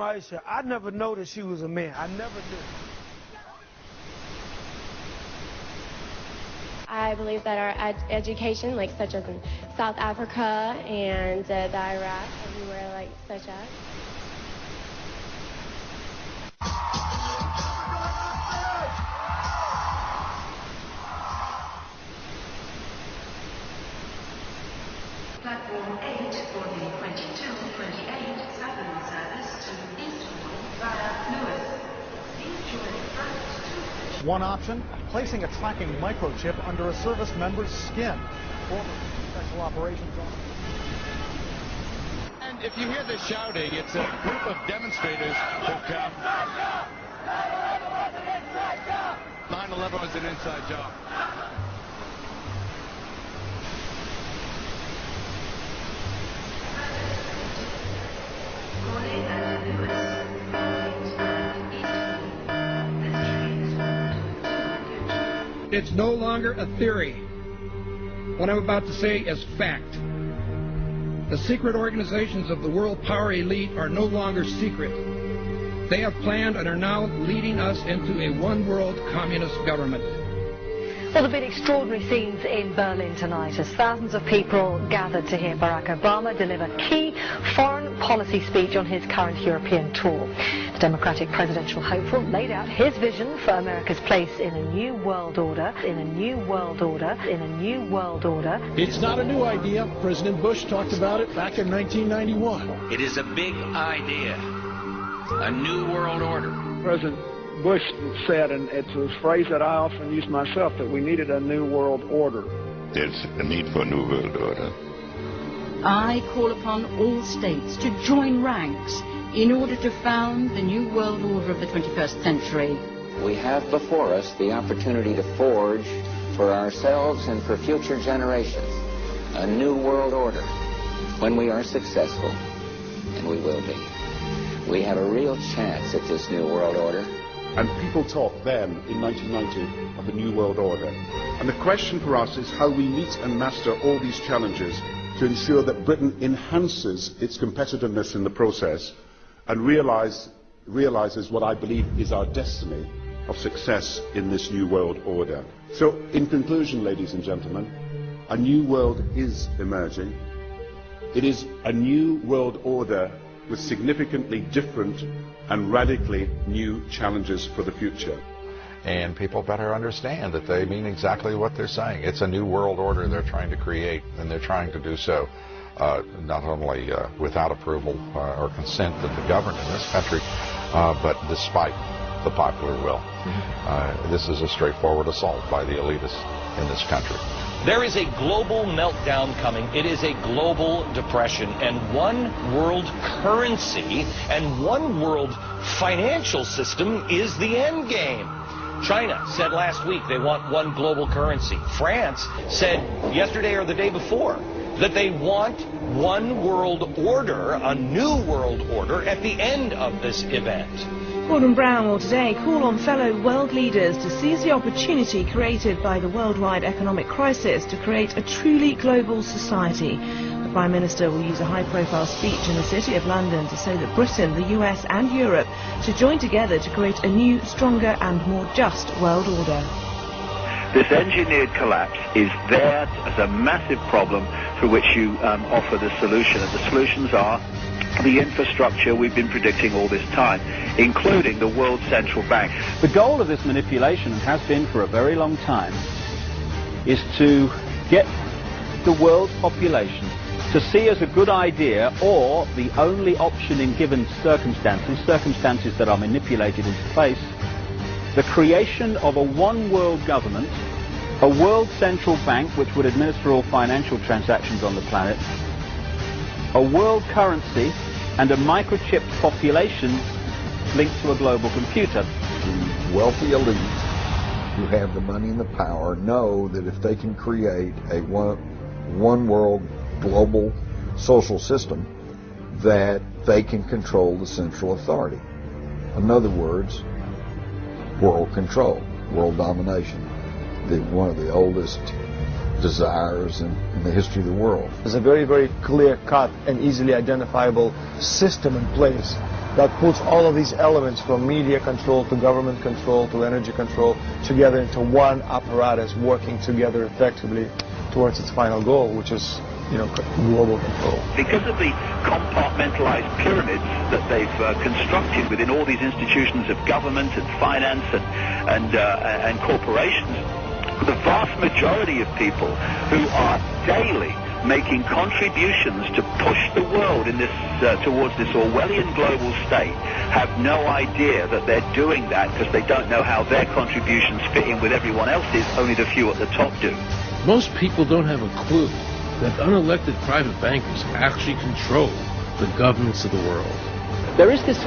Maisha, I never noticed she was a man. I never did. I believe that our education, like such as in South Africa and the Iraq, everywhere like such as. Platform 8 for the 2228 Southern service to Istanbul via Lewis. Please join first. One option, placing a tracking microchip under a service member's skin. Former Special Operations Officer. And if you hear the shouting, it's a group of demonstrators who come. 9/11 was an inside job. It's no longer a theory. What I'm about to say is fact. The secret organizations of the world power elite are no longer secret. They have planned and are now leading us into a one-world communist government. Well, there have been extraordinary scenes in Berlin tonight as thousands of people gathered to hear Barack Obama deliver key foreign policy speech on his current European tour. The Democratic presidential hopeful laid out his vision for America's place in a new world order, in a new world order, in a new world order. It's not a new idea. President Bush talked about it back in 1991. It is a big idea. A new world order. President Bush said, and it's a phrase that I often use myself, that we needed a new world order. There's a need for a new world order. I call upon all states to join ranks in order to found the new world order of the 21st century. We have before us the opportunity to forge for ourselves and for future generations a new world order. When we are successful, and we will be, we have a real chance at this new world order. And people talked then, in 1990, of a new world order. And the question for us is how we meet and master all these challenges to ensure that Britain enhances its competitiveness in the process and realizes what I believe is our destiny of success in this new world order. So, in conclusion, ladies and gentlemen, a new world is emerging. It is a new world order with significantly different and radically new challenges for the future. And people better understand that they mean exactly what they're saying. It's a new world order they're trying to create, and they're trying to do so not only without approval or consent of the governed in this country, but despite the popular will. This is a straightforward assault by the elitists in this country. There is a global meltdown coming. It is a global depression, and one world currency and one world financial system is the end game. China said last week they want one global currency. France said yesterday or the day before that they want one world order, a new world order, at the end of this event. Gordon Brown will today call on fellow world leaders to seize the opportunity created by the worldwide economic crisis to create a truly global society. The Prime Minister will use a high-profile speech in the City of London to say that Britain, the US and Europe should join together to create a new, stronger and more just world order. This engineered collapse is there as a massive problem for which you offer the solution, and the solutions are the infrastructure we've been predicting all this time, including the World Central Bank. The goal of this manipulation, and has been for a very long time, is to get the world population to see as a good idea, or the only option in given circumstances that are manipulated into place, the creation of a one-world government, a world central bank which would administer all financial transactions on the planet, a world currency, and a microchipped population linked to a global computer. The wealthy elite who have the money and the power know that if they can create a one world global social system, that they can control the central authority. In other words, world control, world domination, one of the oldest desires in the history of the world. There's a very, very clear-cut and easily identifiable system in place that puts all of these elements from media control to government control to energy control together into one apparatus working together effectively towards its final goal, which is, global control. Because of the compartmentalized pyramids that they've constructed within all these institutions of government and finance and corporations, the vast majority of people who are daily making contributions to push the world in this towards this Orwellian global state have no idea that they're doing that because they don't know how their contributions fit in with everyone else's. Only the few at the top do. Most people don't have a clue that unelected private bankers actually control the governments of the world. There is this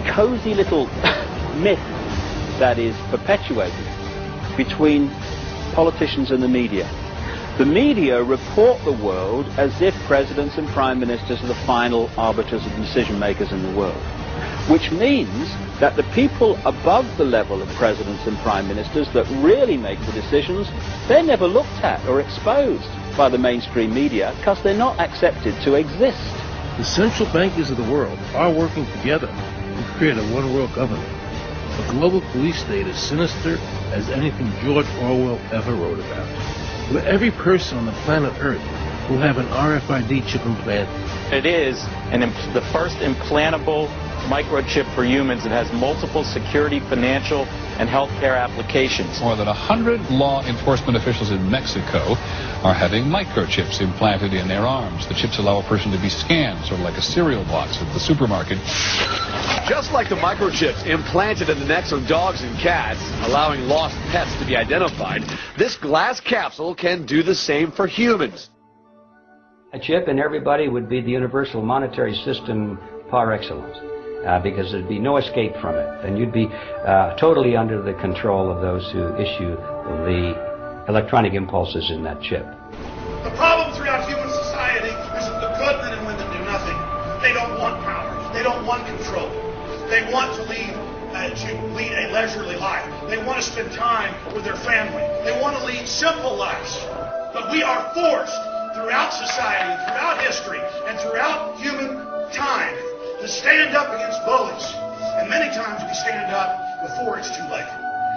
cozy little myth that is perpetuated between politicians and the media. The media report the world as if presidents and prime ministers are the final arbiters and decision makers in the world, which means that the people above the level of presidents and prime ministers that really make the decisions, they're never looked at or exposed by the mainstream media because they're not accepted to exist. The central bankers of the world are working together to create a one-world government. A global police state as sinister as anything George Orwell ever wrote about, where every person on the planet Earth will have an RFID chip implanted. It is the first implantable microchip for humans. It has multiple security, financial, and healthcare applications. More than 100 law enforcement officials in Mexico are having microchips implanted in their arms. The chips allow a person to be scanned, sort of like a cereal box at the supermarket. Just like the microchips implanted in the necks of dogs and cats, allowing lost pets to be identified, this glass capsule can do the same for humans. A chip in everybody would be the universal monetary system par excellence. Because there'd be no escape from it, and you'd be totally under the control of those who issue the electronic impulses in that chip. The problem throughout human society is that the good men and women do nothing. They don't want power. They don't want control. They want to lead a leisurely life. They want to spend time with their family. They want to lead simple lives. But we are forced throughout society, throughout history, and throughout human time to stand up against bullies. And many times we stand up before it's too late.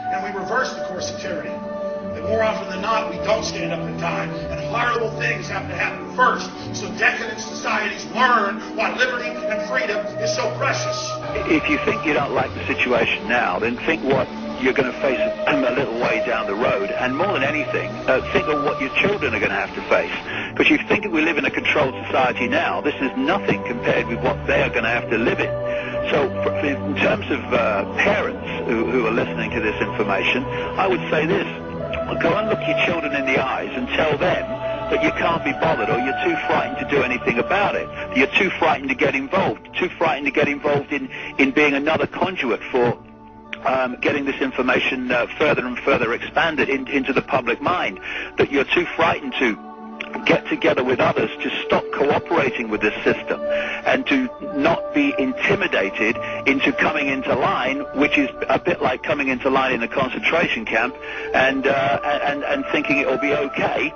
And we reverse the course of tyranny. But more often than not, we don't stand up in time, and horrible things have to happen first, so decadent societies learn why liberty and freedom is so precious. If you think you don't like the situation now, then think what you're going to face a little way down the road, and more than anything, think of what your children are going to have to face. Because you think that we live in a controlled society now, this is nothing compared with what they are going to have to live in. So in terms of parents who are listening to this information, I would say this: go and look your children in the eyes and tell them that you can't be bothered, or you're too frightened to do anything about it. You're too frightened to get involved, in being another conduit for getting this information further and further expanded into the public mind, that you're too frightened to get together with others to stop cooperating with this system and to not be intimidated into coming into line, which is a bit like coming into line in a concentration camp and thinking it will be okay.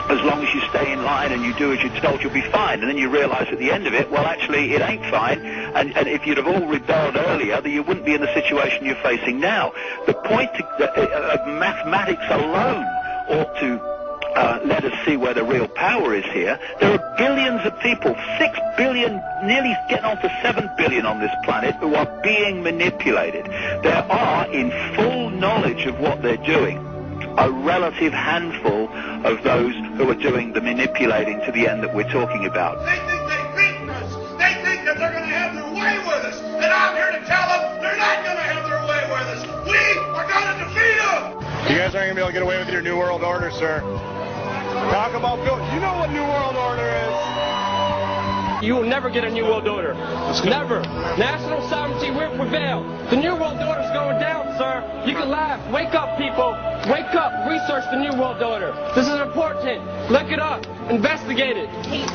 As long as you stay in line and you do as you're told, you'll be fine. And then you realize at the end of it, well, actually, it ain't fine. And if you'd have all rebelled earlier, then you wouldn't be in the situation you're facing now. The point of mathematics alone ought to let us see where the real power is here. There are billions of people, 6 billion, nearly getting on to 7 billion on this planet, who are being manipulated. There are, in full knowledge of what they're doing, a relative handful of those who are doing the manipulating to the end that we're talking about. They think they've beaten us. They think that they're going to have their way with us. And I'm here to tell them they're not going to have their way with us. We are going to defeat them. You guys aren't going to be able to get away with your New World Order, sir. Talk about Bill. You know what New World Order is. You will never get a New World Order. Never. National sovereignty will prevail. The New World Order is going down, sir. You can laugh. Wake up, people. Wake up. Research the New World Order. This is important. Look it up. Investigate it. Please,